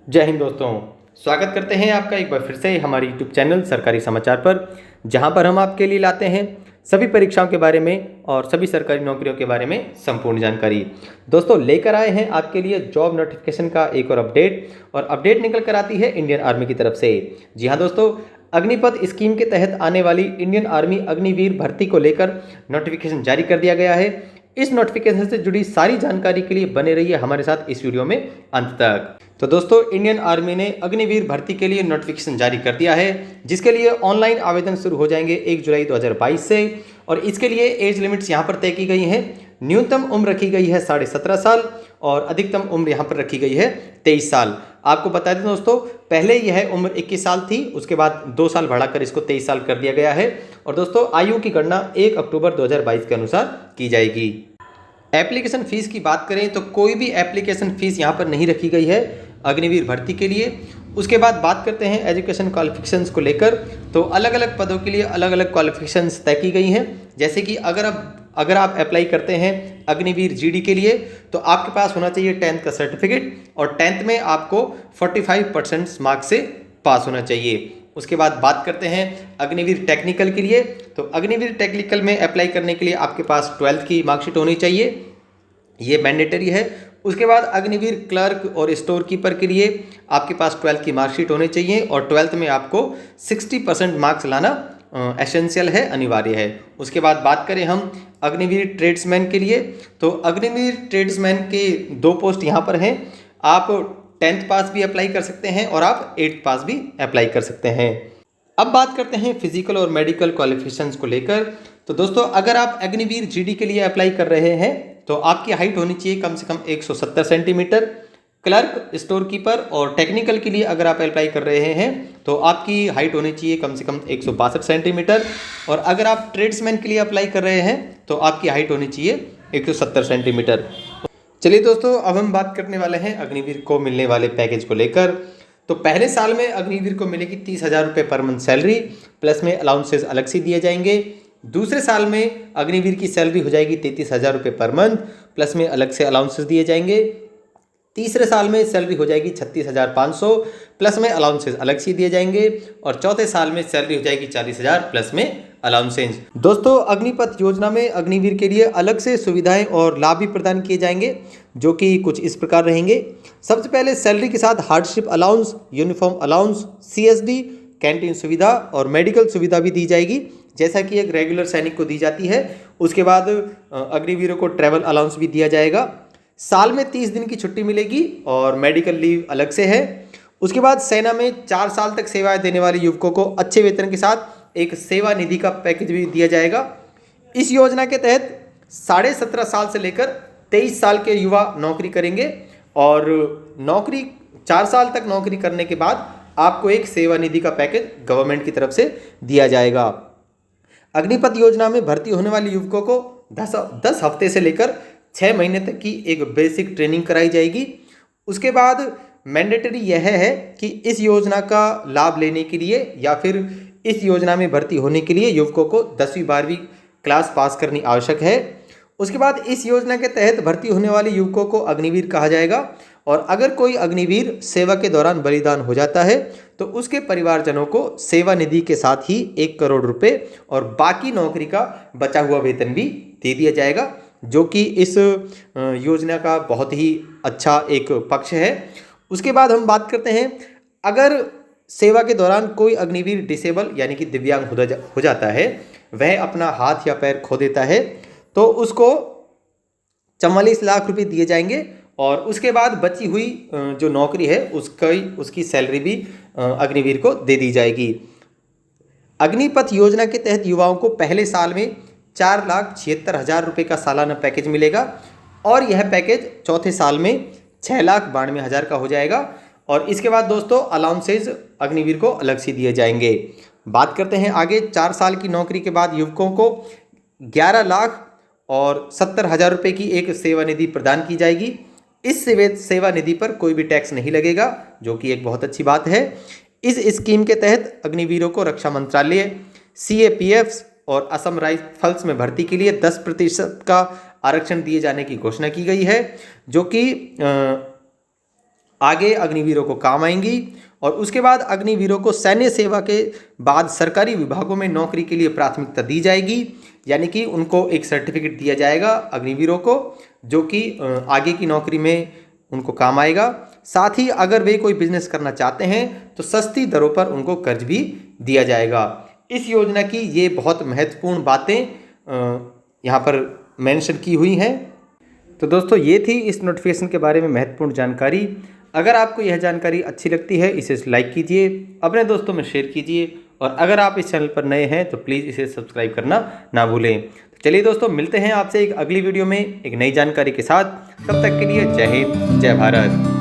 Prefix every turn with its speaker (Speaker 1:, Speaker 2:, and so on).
Speaker 1: जय हिंद दोस्तों, स्वागत करते हैं आपका एक बार फिर से हमारे YouTube चैनल सरकारी समाचार पर, जहां पर हम आपके लिए लाते हैं सभी परीक्षाओं के बारे में और सभी सरकारी नौकरियों के बारे में संपूर्ण जानकारी। दोस्तों, लेकर आए हैं आपके लिए जॉब नोटिफिकेशन का एक और अपडेट, और अपडेट निकल कर आती है इंडियन आर्मी की तरफ से। जी हाँ दोस्तों, अग्निपथ स्कीम के तहत आने वाली इंडियन आर्मी अग्निवीर भर्ती को लेकर नोटिफिकेशन जारी कर दिया गया है। इस नोटिफिकेशन से जुड़ी सारी जानकारी के लिए बने रहिए हमारे साथ इस वीडियो में अंत तक। तो दोस्तों, इंडियन आर्मी ने अग्निवीर भर्ती के लिए नोटिफिकेशन जारी कर दिया है, जिसके लिए ऑनलाइन आवेदन शुरू हो जाएंगे 1 जुलाई 2022 से। और इसके लिए एज लिमिट्स यहाँ पर तय की गई हैं। न्यूनतम उम्र रखी गई है 17.5 साल और अधिकतम उम्र यहाँ पर रखी गई है 23 साल। आपको बता दें दोस्तों, पहले यह उम्र 21 साल थी, उसके बाद 2 साल बढ़ाकर इसको 23 साल कर दिया गया है। और दोस्तों, आयु की गणना 1 अक्टूबर 2022 के अनुसार की जाएगी। एप्लीकेशन फ़ीस की बात करें तो कोई भी एप्लीकेशन फ़ीस यहाँ पर नहीं रखी गई है अग्निवीर भर्ती के लिए। उसके बाद बात करते हैं एजुकेशन क्वालिफिकेशंस को लेकर, तो अलग अलग पदों के लिए अलग अलग क्वालिफिकेशंस तय की गई हैं। जैसे कि अगर आप अप्लाई करते हैं अग्निवीर जीडी के लिए, तो आपके पास होना चाहिए 10th का सर्टिफिकेट, और 10th में आपको 45% मार्क्स से पास होना चाहिए। उसके बाद बात करते हैं अग्निवीर टेक्निकल के लिए, तो अग्निवीर टेक्निकल में अप्लाई करने के लिए आपके पास 12th की मार्कशीट होनी चाहिए, ये मैंडेटरी है। उसके बाद अग्निवीर क्लर्क और स्टोर कीपर के लिए आपके पास 12th की मार्कशीट होनी चाहिए, और 12th में आपको 60% मार्क्स लाना एसेंशियल है, अनिवार्य है। उसके बाद बात करें हम अग्निवीर ट्रेड्समैन के लिए, तो अग्निवीर ट्रेड्समैन के 2 पोस्ट यहाँ पर हैं। आप 10th पास भी अप्लाई कर सकते हैं और आप 8th पास भी अप्लाई कर सकते हैं। अब बात करते हैं फिजिकल और मेडिकल क्वालिफिकेशंस को लेकर, तो दोस्तों, अगर आप अग्निवीर जीडी के लिए अप्लाई कर रहे हैं तो आपकी हाइट होनी चाहिए कम से कम 170 सेंटीमीटर। क्लर्क, स्टोर कीपर और टेक्निकल के लिए अगर आप अप्लाई कर रहे हैं तो आपकी हाइट होनी चाहिए कम से कम 162 सेंटीमीटर। और अगर आप ट्रेड्समैन के लिए अप्लाई कर रहे हैं तो आपकी हाइट होनी चाहिए 170 सेंटीमीटर। चलिए दोस्तों, अब हम बात करने वाले हैं अग्निवीर को मिलने वाले पैकेज को लेकर। तो पहले साल में अग्निवीर को मिलेगी 30,000 रुपये पर मंथ सैलरी, प्लस में अलाउंसेस अलग से दिए जाएंगे। दूसरे साल में अग्निवीर की सैलरी हो जाएगी 33,000 रुपये पर मंथ, प्लस में अलग से अलाउंसेस दिए जाएंगे। तीसरे साल में सैलरी हो जाएगी 36,500, प्लस में अलाउंसेस अलग से दिए जाएंगे। और चौथे साल में सैलरी हो जाएगी 40,000 प्लस में अलाउंसेस। दोस्तों, अग्निपथ योजना में अग्निवीर के लिए अलग से सुविधाएं और लाभ भी प्रदान किए जाएंगे, जो कि कुछ इस प्रकार रहेंगे। सबसे पहले सैलरी के साथ hardship allowance, uniform allowance, CSD, canteen सुविधा और मेडिकल सुविधा भी दी जाएगी, जैसा कि एक रेगुलर सैनिक को दी जाती है। उसके बाद अग्निवीरों को ट्रैवल अलाउंस भी दिया जाएगा। साल में 30 दिन की छुट्टी मिलेगी और मेडिकल लीव अलग से है। उसके बाद सेना में 4 साल तक सेवाएं देने वाले युवकों को अच्छे वेतन के साथ एक सेवा निधि का पैकेज भी दिया जाएगा। इस योजना के तहत 17.5 साल से लेकर 23 साल के युवा नौकरी करेंगे, और 4 साल तक नौकरी करने के बाद आपको एक सेवा निधि का पैकेज गवर्नमेंट की तरफ से दिया जाएगा। अग्निपथ योजना में भर्ती होने वाले युवकों को 10 हफ्ते से लेकर 6 महीने तक की एक बेसिक ट्रेनिंग कराई जाएगी। उसके बाद मैंडेटरी यह है कि इस योजना का लाभ लेने के लिए या फिर इस योजना में भर्ती होने के लिए युवकों को 10वीं 12वीं क्लास पास करनी आवश्यक है। उसके बाद इस योजना के तहत भर्ती होने वाले युवकों को अग्निवीर कहा जाएगा, और अगर कोई अग्निवीर सेवा के दौरान बलिदान हो जाता है तो उसके परिवारजनों को सेवा निधि के साथ ही 1 करोड़ रुपए और बाकी नौकरी का बचा हुआ वेतन भी दे दिया जाएगा, जो कि इस योजना का बहुत ही अच्छा एक पक्ष है। उसके बाद हम बात करते हैं, अगर सेवा के दौरान कोई अग्निवीर डिसेबल यानी कि दिव्यांग हो जाता है, वह अपना हाथ या पैर खो देता है, तो उसको 44 लाख रुपए दिए जाएंगे, और उसके बाद बची हुई जो नौकरी है उसकी सैलरी भी अग्निवीर को दे दी जाएगी। अग्निपथ योजना के तहत युवाओं को पहले साल में 4,76,000 रुपये का सालाना पैकेज मिलेगा, और यह पैकेज चौथे साल में 6,92,000 का हो जाएगा। और इसके बाद दोस्तों, अलाउंसेज अग्निवीर को अलग से दिए जाएंगे। बात करते हैं आगे। 4 साल की नौकरी के बाद युवकों को 11,70,000 रुपये की एक सेवा निधि प्रदान की जाएगी। इस सेवा निधि पर कोई भी टैक्स नहीं लगेगा, जो कि एक बहुत अच्छी बात है। इस स्कीम के तहत अग्निवीरों को रक्षा मंत्रालय, सीएपीएफ और असम राइफल्स में भर्ती के लिए 10% का आरक्षण दिए जाने की घोषणा की गई है, जो कि आगे अग्निवीरों को काम आएंगी। और उसके बाद अग्निवीरों को सैन्य सेवा के बाद सरकारी विभागों में नौकरी के लिए प्राथमिकता दी जाएगी, यानी कि उनको एक सर्टिफिकेट दिया जाएगा अग्निवीरों को, जो कि आगे की नौकरी में उनको काम आएगा। साथ ही अगर वे कोई बिजनेस करना चाहते हैं तो सस्ती दरों पर उनको कर्ज भी दिया जाएगा। इस योजना की ये बहुत महत्वपूर्ण बातें यहाँ पर मेंशन की हुई हैं। तो दोस्तों ये थी इस नोटिफिकेशन के बारे में महत्वपूर्ण जानकारी। अगर आपको यह जानकारी अच्छी लगती है इसे लाइक कीजिए, अपने दोस्तों में शेयर कीजिए, और अगर आप इस चैनल पर नए हैं तो प्लीज़ इसे सब्सक्राइब करना ना भूलें। तो चलिए दोस्तों, मिलते हैं आपसे एक अगली वीडियो में एक नई जानकारी के साथ। तब तक के लिए जय हिंद, जय भारत।